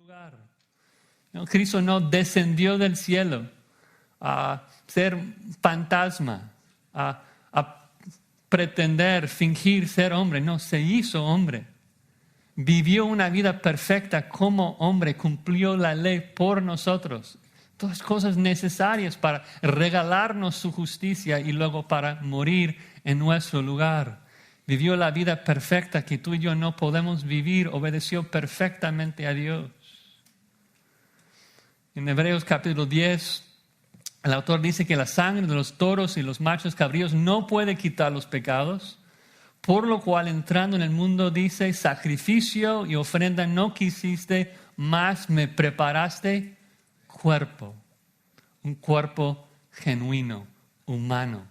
lugar. No, Cristo no descendió del cielo a ser fantasma, a pretender, fingir ser hombre. No, se hizo hombre. Vivió una vida perfecta como hombre, cumplió la ley por nosotros. Todas cosas necesarias para regalarnos su justicia y luego para morir en nuestro lugar. Vivió la vida perfecta que tú y yo no podemos vivir, obedeció perfectamente a Dios. En Hebreos capítulo 10, el autor dice que la sangre de los toros y los machos cabríos no puede quitar los pecados, por lo cual entrando en el mundo dice, sacrificio y ofrenda no quisiste, mas me preparaste cuerpo, un cuerpo genuino, humano.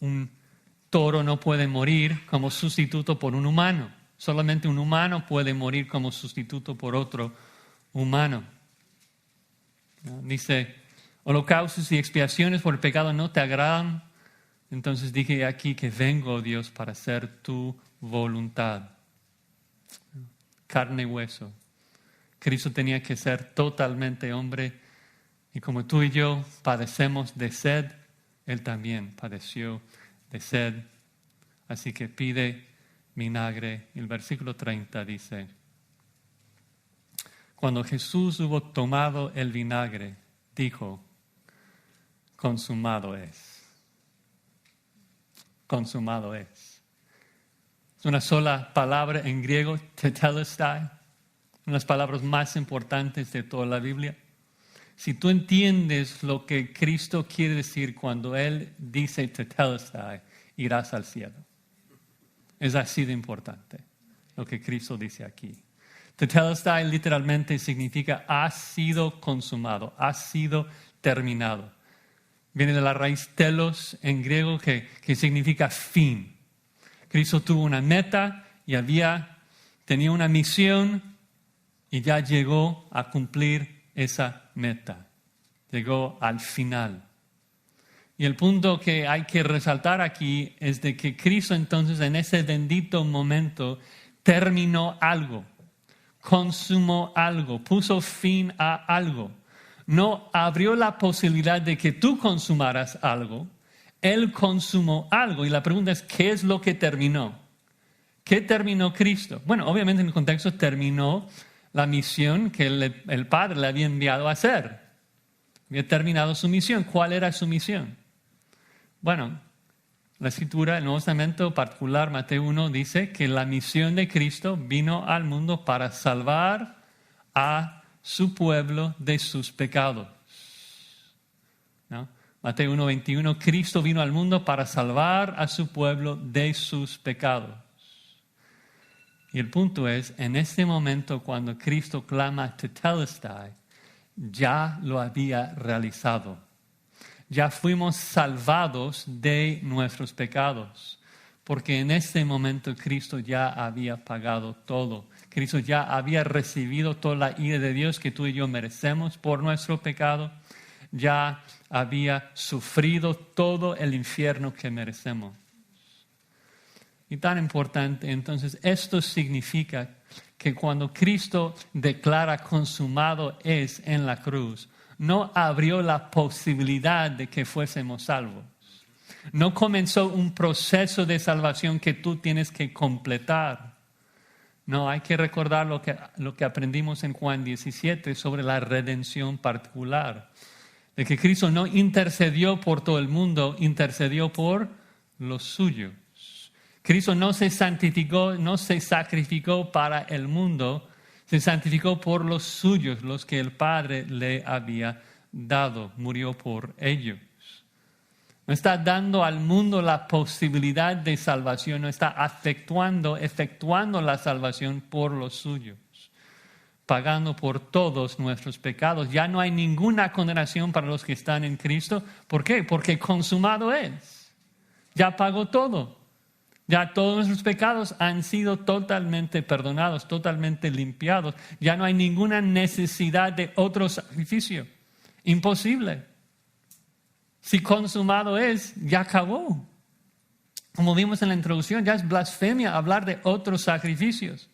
Un toro no puede morir como sustituto por un humano, solamente un humano puede morir como sustituto por otro humano. Dice, holocaustos y expiaciones por el pecado no te agradan. Entonces dije aquí que vengo, Dios, para hacer tu voluntad. Carne y hueso. Cristo tenía que ser totalmente hombre. Y como tú y yo padecemos de sed, Él también padeció de sed. Así que pide vinagre. El versículo 30 dice, cuando Jesús hubo tomado el vinagre, dijo, consumado es. Consumado es. Es una sola palabra en griego, tetelestai, una de las palabras más importantes de toda la Biblia. Si tú entiendes lo que Cristo quiere decir cuando Él dice tetelestai, irás al cielo. Es así de importante lo que Cristo dice aquí. Tetelestai literalmente significa ha sido consumado, ha sido terminado. Viene de la raíz telos en griego que significa fin. Cristo tuvo una meta y tenía una misión y ya llegó a cumplir esa meta. Llegó al final. Y el punto que hay que resaltar aquí es de que Cristo entonces en ese bendito momento terminó algo, consumó algo, puso fin a algo. No abrió la posibilidad de que tú consumaras algo. Él consumó algo. Y la pregunta es, ¿qué es lo que terminó? ¿Qué terminó Cristo? Bueno, obviamente en el contexto terminó la misión que el Padre le había enviado a hacer. Había terminado su misión. ¿Cuál era su misión? Bueno, la Escritura, el Nuevo Testamento particular, Mateo 1, dice que la misión de Cristo vino al mundo para salvar a su pueblo de sus pecados. ¿No? Mateo 1:21, Cristo vino al mundo para salvar a su pueblo de sus pecados. Y el punto es, en este momento cuando Cristo clama tetelestai, ya lo había realizado. Ya fuimos salvados de nuestros pecados, porque en este momento Cristo ya había pagado todo. Cristo ya había recibido toda la ira de Dios que tú y yo merecemos por nuestro pecado. Ya había sufrido todo el infierno que merecemos. Y tan importante, entonces, esto significa que cuando Cristo declara consumado es en la cruz, no abrió la posibilidad de que fuésemos salvos. No comenzó un proceso de salvación que tú tienes que completar. No, hay que recordar lo que aprendimos en Juan 17 sobre la redención particular. De que Cristo no intercedió por todo el mundo, intercedió por los suyos. Cristo no se santificó, no se sacrificó para el mundo, se santificó por los suyos, los que el Padre le había dado, murió por ellos. No está dando al mundo la posibilidad de salvación, no está efectuando la salvación por los suyos, pagando por todos nuestros pecados. Ya no hay ninguna condenación para los que están en Cristo. ¿Por qué? Porque consumado es. Ya pagó todo. Ya todos nuestros pecados han sido totalmente perdonados, totalmente limpiados. Ya no hay ninguna necesidad de otro sacrificio. Imposible. Si consumado es, ya acabó. Como vimos en la introducción, ya es blasfemia hablar de otros sacrificios.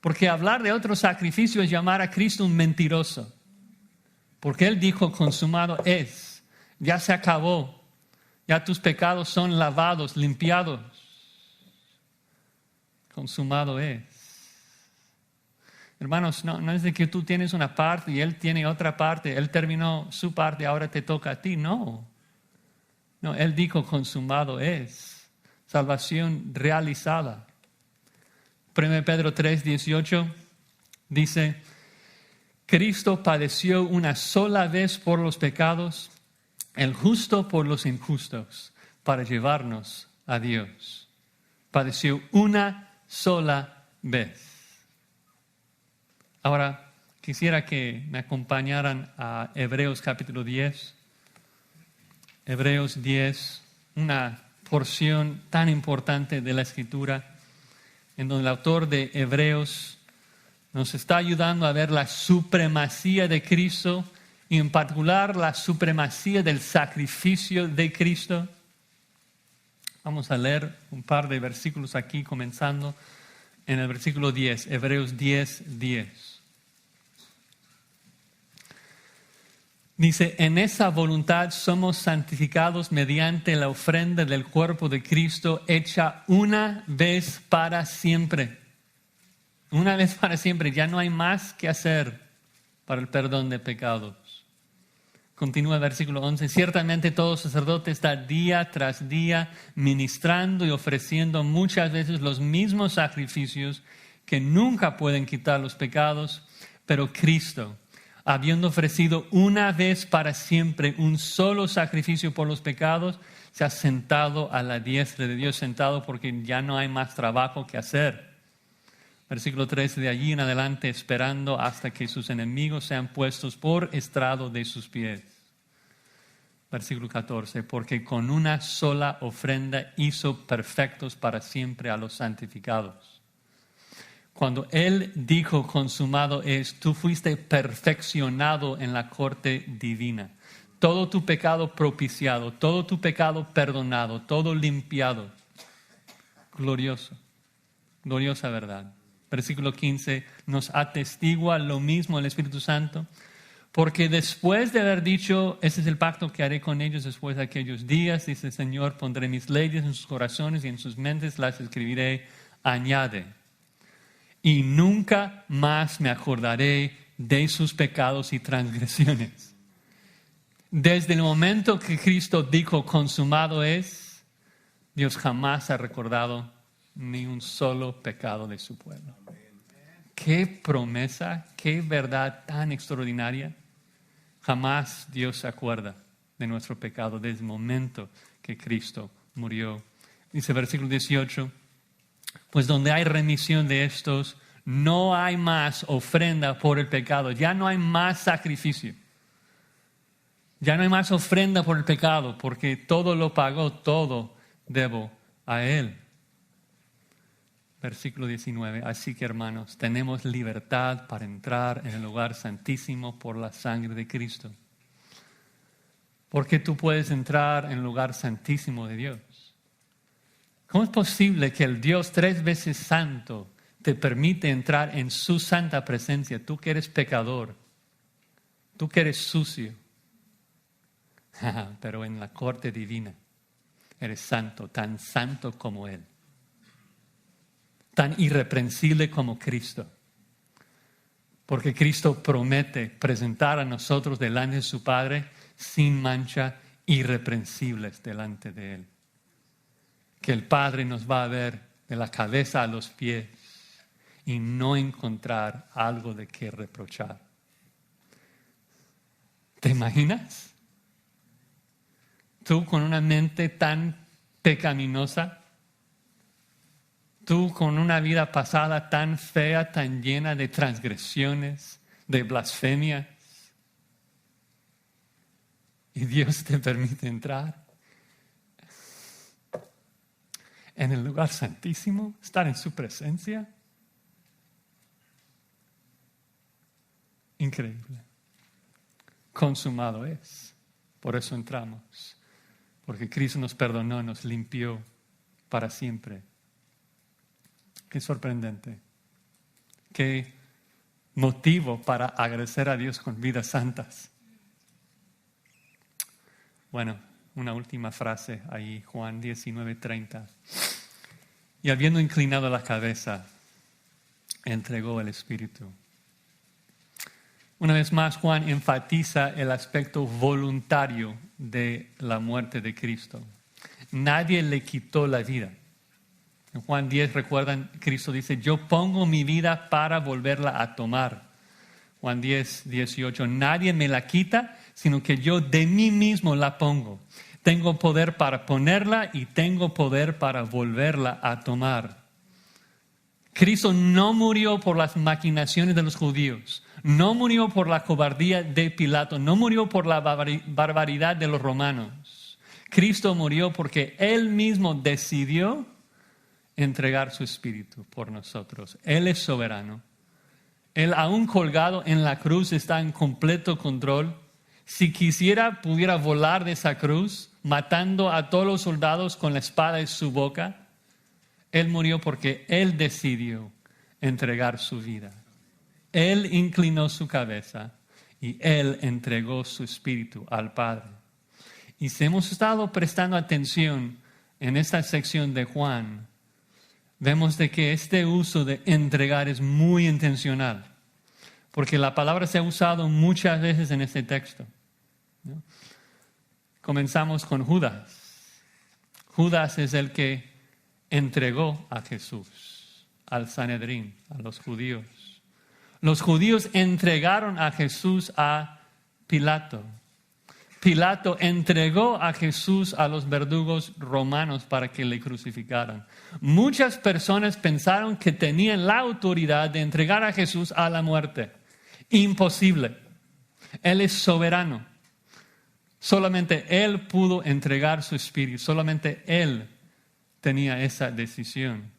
Porque hablar de otro sacrificio es llamar a Cristo un mentiroso. Porque Él dijo, consumado es, ya se acabó, ya tus pecados son lavados, limpiados. Consumado es. Hermanos, no es de que tú tienes una parte y Él tiene otra parte. Él terminó su parte, ahora te toca a ti. No, Él dijo, consumado es. Salvación realizada. 1 Pedro 3:18 dice, Cristo padeció una sola vez por los pecados, el justo por los injustos, para llevarnos a Dios. Padeció una sola vez. Ahora, quisiera que me acompañaran a Hebreos capítulo 10. Hebreos 10, una porción tan importante de la Escritura, en donde el autor de Hebreos nos está ayudando a ver la supremacía de Cristo y en particular la supremacía del sacrificio de Cristo. Vamos a leer un par de versículos aquí, comenzando en el versículo 10, Hebreos 10:10. Dice, en esa voluntad somos santificados mediante la ofrenda del cuerpo de Cristo hecha una vez para siempre. Una vez para siempre, ya no hay más que hacer para el perdón de pecados. Continúa el versículo 11. Ciertamente todo sacerdote está día tras día ministrando y ofreciendo muchas veces los mismos sacrificios que nunca pueden quitar los pecados, pero Cristo, habiendo ofrecido una vez para siempre un solo sacrificio por los pecados, se ha sentado a la diestra de Dios, sentado porque ya no hay más trabajo que hacer. Versículo 13, de allí en adelante, esperando hasta que sus enemigos sean puestos por estrado de sus pies. Versículo 14, porque con una sola ofrenda hizo perfectos para siempre a los santificados. Cuando Él dijo consumado es, tú fuiste perfeccionado en la corte divina. Todo tu pecado propiciado, todo tu pecado perdonado, todo limpiado. Glorioso, gloriosa verdad. Versículo 15 nos atestigua lo mismo el Espíritu Santo, porque después de haber dicho, ese es el pacto que haré con ellos después de aquellos días, dice el Señor, pondré mis leyes en sus corazones y en sus mentes las escribiré, añade, y nunca más me acordaré de sus pecados y transgresiones. Desde el momento que Cristo dijo consumado es, Dios jamás ha recordado ni un solo pecado de su pueblo. Qué promesa, qué verdad tan extraordinaria. Jamás Dios se acuerda de nuestro pecado desde el momento que Cristo murió. Dice versículo 18, pues donde hay remisión de estos, no hay más ofrenda por el pecado. Ya no hay más sacrificio. Ya no hay más ofrenda por el pecado, porque todo lo pagó, todo debo a Él. Versículo 19, así que hermanos, tenemos libertad para entrar en el lugar santísimo por la sangre de Cristo. Porque tú puedes entrar en el lugar santísimo de Dios. ¿Cómo es posible que el Dios 3 veces santo te permite entrar en su santa presencia? Tú que eres pecador, tú que eres sucio, pero en la corte divina eres santo, tan santo como Él. Tan irreprensible como Cristo. Porque Cristo promete presentar a nosotros delante de su Padre sin mancha, irreprensibles delante de Él. Que el Padre nos va a ver de la cabeza a los pies y no encontrar algo de qué reprochar. ¿Te imaginas? Tú con una mente tan pecaminosa, tú con una vida pasada tan fea, tan llena de transgresiones, de blasfemias, y Dios te permite entrar en el lugar santísimo, estar en su presencia. Increíble. Consumado es. Por eso entramos. Porque Cristo nos perdonó, nos limpió para siempre. Qué sorprendente. Qué motivo para agradecer a Dios con vidas santas. Bueno, una última frase ahí, Juan 19:30. Y habiendo inclinado la cabeza, entregó el Espíritu. Una vez más, Juan enfatiza el aspecto voluntario de la muerte de Cristo. Nadie le quitó la vida. En Juan 10, recuerdan, Cristo dice, yo pongo mi vida para volverla a tomar. Juan 10:18, nadie me la quita, sino que yo de mí mismo la pongo. Tengo poder para ponerla y tengo poder para volverla a tomar. Cristo no murió por las maquinaciones de los judíos, no murió por la cobardía de Pilato, no murió por la barbaridad de los romanos. Cristo murió porque Él mismo decidió entregar su espíritu por nosotros. Él es soberano. Él, aún colgado en la cruz, está en completo control. Si quisiera, pudiera volar de esa cruz, matando a todos los soldados con la espada en su boca. Él murió porque Él decidió entregar su vida. Él inclinó su cabeza y Él entregó su espíritu al Padre. Y si hemos estado prestando atención en esta sección de Juan, vemos de que este uso de entregar es muy intencional, porque la palabra se ha usado muchas veces en este texto, ¿no? Comenzamos con Judas. Judas es el que entregó a Jesús al Sanedrín, a los judíos. Los judíos entregaron a Jesús a Pilato. Pilato entregó a Jesús a los verdugos romanos para que le crucificaran. Muchas personas pensaron que tenían la autoridad de entregar a Jesús a la muerte. Imposible. Él es soberano. Solamente Él pudo entregar su espíritu. Solamente Él tenía esa decisión.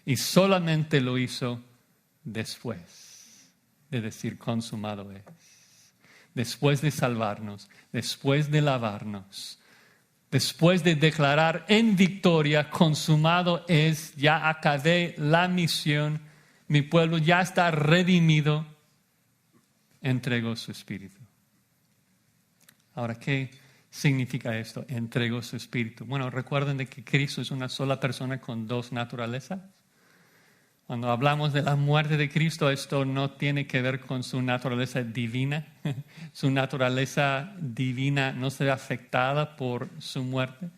Y solamente lo hizo después de decir consumado es. Después de salvarnos, después de lavarnos, después de declarar en victoria, consumado es, ya acabé la misión, mi pueblo ya está redimido, entregó su espíritu. Ahora, ¿qué significa esto? Entregó su espíritu. Bueno, recuerden de que Cristo es una sola persona con dos naturalezas. Cuando hablamos de la muerte de Cristo, esto no tiene que ver con su naturaleza divina. Su naturaleza divina no se ve afectada por su muerte.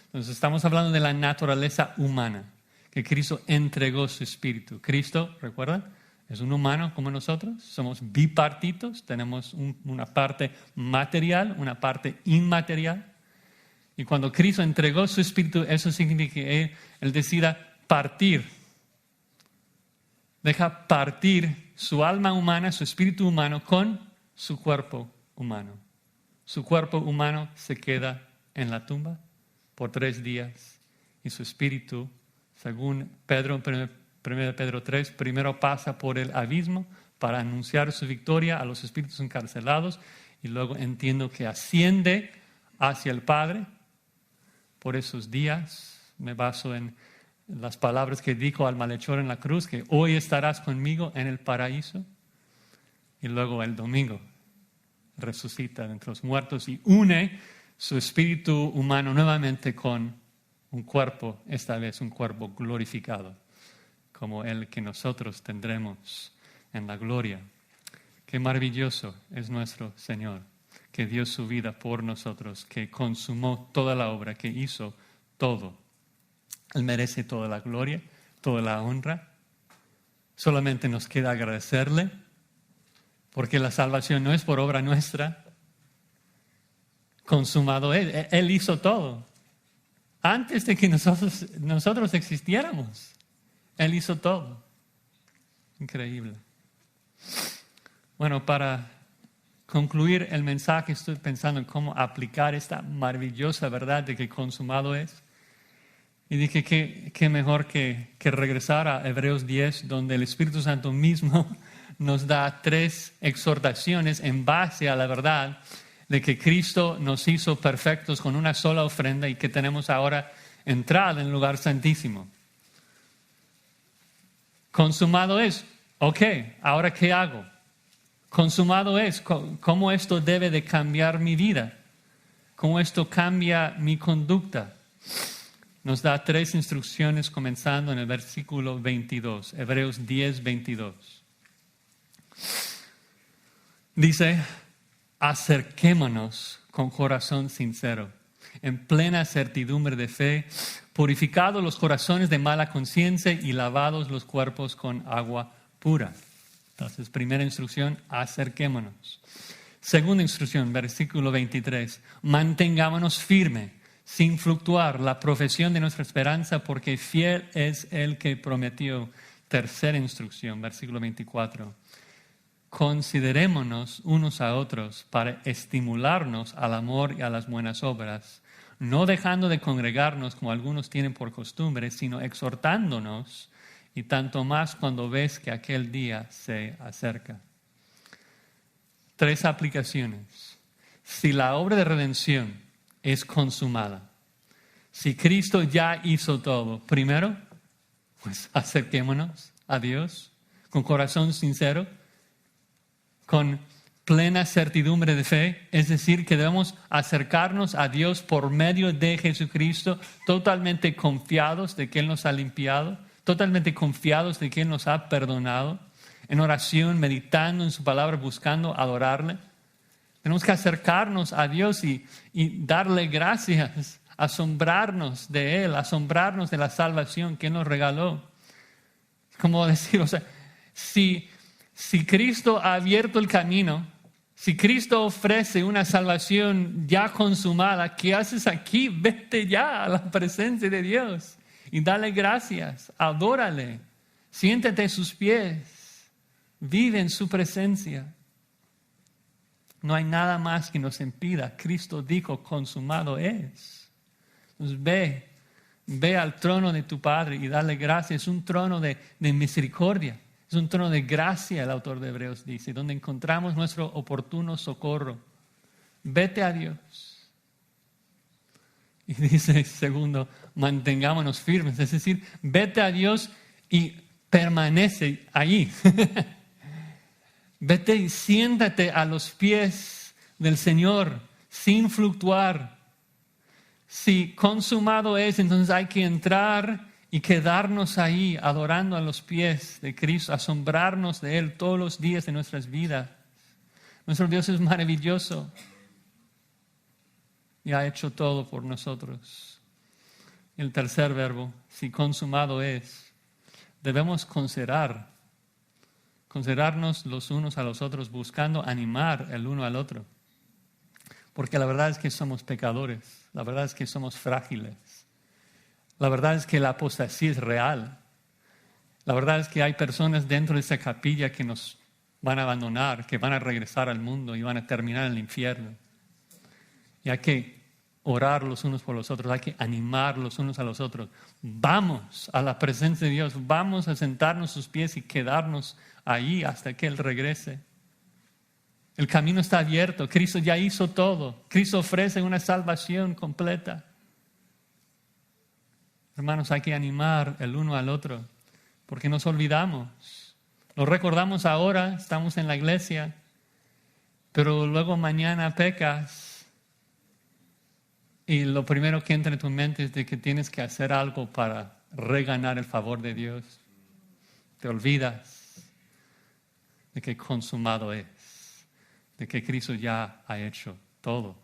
Entonces estamos hablando de la naturaleza humana, que Cristo entregó su espíritu. Cristo, ¿recuerdan? Es un humano como nosotros. Somos bipartitos. Tenemos una parte material, una parte inmaterial. Y cuando Cristo entregó su espíritu, eso significa que Él decida partir. Deja partir su alma humana, su espíritu humano con su cuerpo humano. Su cuerpo humano se queda en la tumba por 3 días y su espíritu, según Pedro, 1 Pedro 3, primero pasa por el abismo para anunciar su victoria a los espíritus encarcelados y luego entiendo que asciende hacia el Padre. Por esos días me baso en las palabras que dijo al malhechor en la cruz, que hoy estarás conmigo en el paraíso. Y luego el domingo resucita de entre los muertos y une su espíritu humano nuevamente con un cuerpo, esta vez un cuerpo glorificado, como el que nosotros tendremos en la gloria. Qué maravilloso es nuestro Señor, que dio su vida por nosotros, que consumó toda la obra, que hizo todo. Él merece toda la gloria, toda la honra. Solamente nos queda agradecerle, porque la salvación no es por obra nuestra. Consumado es. Él hizo todo. Antes de que nosotros existiéramos, Él hizo todo. Increíble. Bueno, para concluir el mensaje, estoy pensando en cómo aplicar esta maravillosa verdad de que consumado es. Y dije que mejor que regresar a Hebreos 10, donde el Espíritu Santo mismo nos da 3 exhortaciones en base a la verdad de que Cristo nos hizo perfectos con una sola ofrenda y que tenemos ahora entrada en el lugar santísimo. Consumado es. Ok, ¿ahora qué hago? Consumado es. ¿Cómo esto debe de cambiar mi vida? ¿Cómo esto cambia mi conducta? Nos da 3 instrucciones comenzando en el versículo 22, Hebreos 10, 22. Dice, acerquémonos con corazón sincero, en plena certidumbre de fe, purificados los corazones de mala conciencia y lavados los cuerpos con agua pura. Entonces, primera instrucción, acerquémonos. Segunda instrucción, versículo 23, mantengámonos firme, sin fluctuar, la profesión de nuestra esperanza, porque fiel es el que prometió. Tercera instrucción, versículo 24, considerémonos unos a otros para estimularnos al amor y a las buenas obras, no dejando de congregarnos como algunos tienen por costumbre, sino exhortándonos, y tanto más cuando ves que aquel día se acerca. 3 aplicaciones. Si la obra de redención es consumada, si Cristo ya hizo todo, primero, pues acerquémonos a Dios con corazón sincero, con plena certidumbre de fe, es decir, que debemos acercarnos a Dios por medio de Jesucristo, totalmente confiados de que Él nos ha limpiado, totalmente confiados de que Él nos ha perdonado, en oración, meditando en su palabra, buscando adorarle. Tenemos que acercarnos a Dios y darle gracias, asombrarnos de Él, asombrarnos de la salvación que Él nos regaló. Como decir, o sea, si Cristo ha abierto el camino, si Cristo ofrece una salvación ya consumada, ¿qué haces aquí? Vete ya a la presencia de Dios y dale gracias, adórale, siéntate a sus pies, vive en su presencia. No hay nada más que nos impida. Cristo dijo, consumado es. Entonces ve al trono de tu Padre y dale gracias. Es un trono de misericordia. Es un trono de gracia, el autor de Hebreos dice, donde encontramos nuestro oportuno socorro. Vete a Dios. Y dice, segundo, mantengámonos firmes. Es decir, vete a Dios y permanece allí. Vete y siéntate a los pies del Señor sin fluctuar. Si consumado es, entonces hay que entrar y quedarnos ahí adorando a los pies de Cristo, asombrarnos de Él todos los días de nuestras vidas. Nuestro Dios es maravilloso y ha hecho todo por nosotros. El tercer verbo, si consumado es, debemos considerarnos los unos a los otros, buscando animar el uno al otro. Porque la verdad es que somos pecadores, la verdad es que somos frágiles. La verdad es que la apostasía es real. La verdad es que hay personas dentro de esa capilla que nos van a abandonar, que van a regresar al mundo y van a terminar en el infierno. Y hay que orar los unos por los otros, hay que animar los unos a los otros. Vamos a la presencia de Dios, vamos a sentarnos a sus pies y quedarnos ahí hasta que Él regrese. El camino está abierto, Cristo ya hizo todo, Cristo ofrece una salvación completa. Hermanos, hay que animar el uno al otro, porque nos olvidamos. Lo recordamos ahora, estamos en la iglesia, pero luego mañana pecas y lo primero que entra en tu mente es de que tienes que hacer algo para reganar el favor de Dios. Te olvidas de que consumado es, de que Cristo ya ha hecho todo.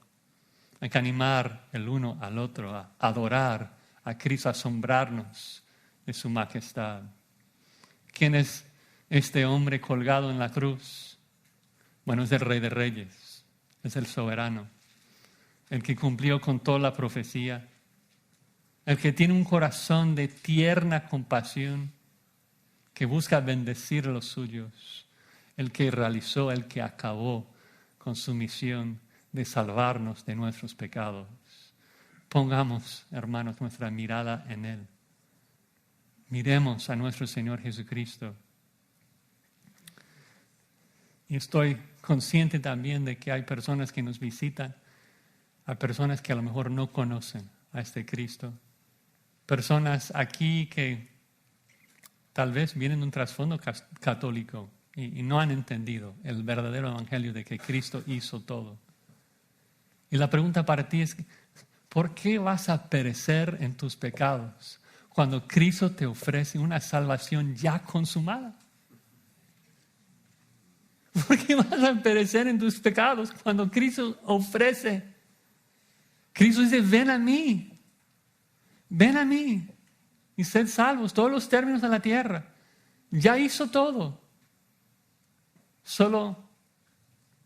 Hay que animar el uno al otro a adorar a Cristo, asombrarnos de su majestad. ¿Quién es este hombre colgado en la cruz? Bueno, es el Rey de Reyes, es el soberano, el que cumplió con toda la profecía, el que tiene un corazón de tierna compasión, que busca bendecir a los suyos, el que realizó, el que acabó con su misión de salvarnos de nuestros pecados. Pongamos, hermanos, nuestra mirada en Él. Miremos a nuestro Señor Jesucristo. Y estoy consciente también de que hay personas que nos visitan, hay personas que a lo mejor no conocen a este Cristo. Personas aquí que tal vez vienen de un trasfondo católico y no han entendido el verdadero evangelio de que Cristo hizo todo. Y la pregunta para ti es, ¿por qué vas a perecer en tus pecados cuando Cristo te ofrece una salvación ya consumada? ¿Por qué vas a perecer en tus pecados cuando Cristo ofrece? Cristo dice, ven a mí y sed salvos, todos los términos de la tierra. Ya hizo todo. Solo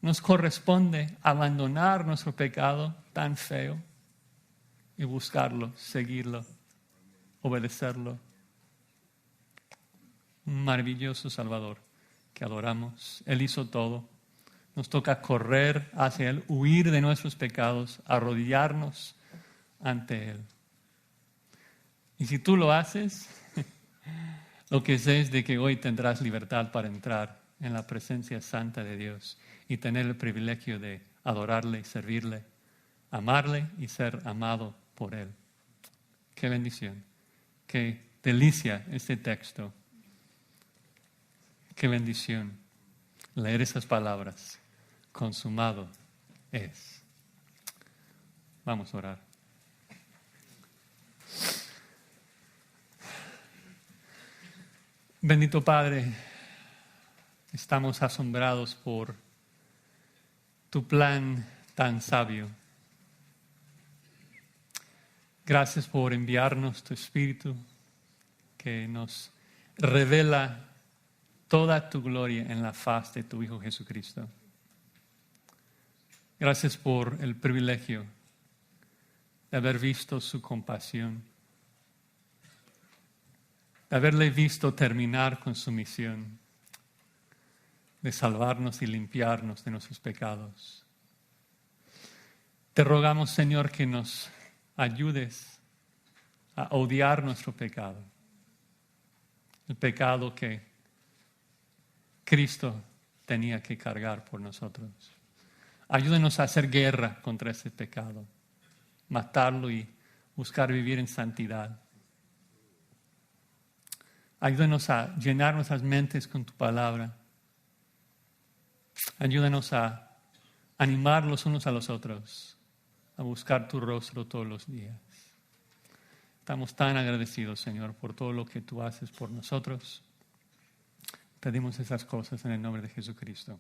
nos corresponde abandonar nuestro pecado tan feo y buscarlo, seguirlo, obedecerlo. Un maravilloso Salvador que adoramos. Él hizo todo. Nos toca correr hacia Él, huir de nuestros pecados, arrodillarnos ante Él. Y si tú lo haces, lo que sé es de que hoy tendrás libertad para entrar en la presencia santa de Dios y tener el privilegio de adorarle, servirle, amarle y ser amado por Él. Qué bendición, qué delicia este texto. Qué bendición leer esas palabras. Consumado es. Vamos a orar. Bendito Padre, estamos asombrados por tu plan tan sabio. Gracias por enviarnos tu Espíritu que nos revela toda tu gloria en la faz de tu Hijo Jesucristo. Gracias por el privilegio de haber visto su compasión, de haberle visto terminar con su misión, de salvarnos y limpiarnos de nuestros pecados. Te rogamos, Señor, que nos ayudes a odiar nuestro pecado, el pecado que Cristo tenía que cargar por nosotros. Ayúdenos a hacer guerra contra ese pecado, matarlo y buscar vivir en santidad. Ayúdenos a llenar nuestras mentes con tu palabra. Ayúdenos a animar los unos a los otros, a buscar tu rostro todos los días. Estamos tan agradecidos, Señor, por todo lo que tú haces por nosotros. Pedimos esas cosas en el nombre de Jesucristo.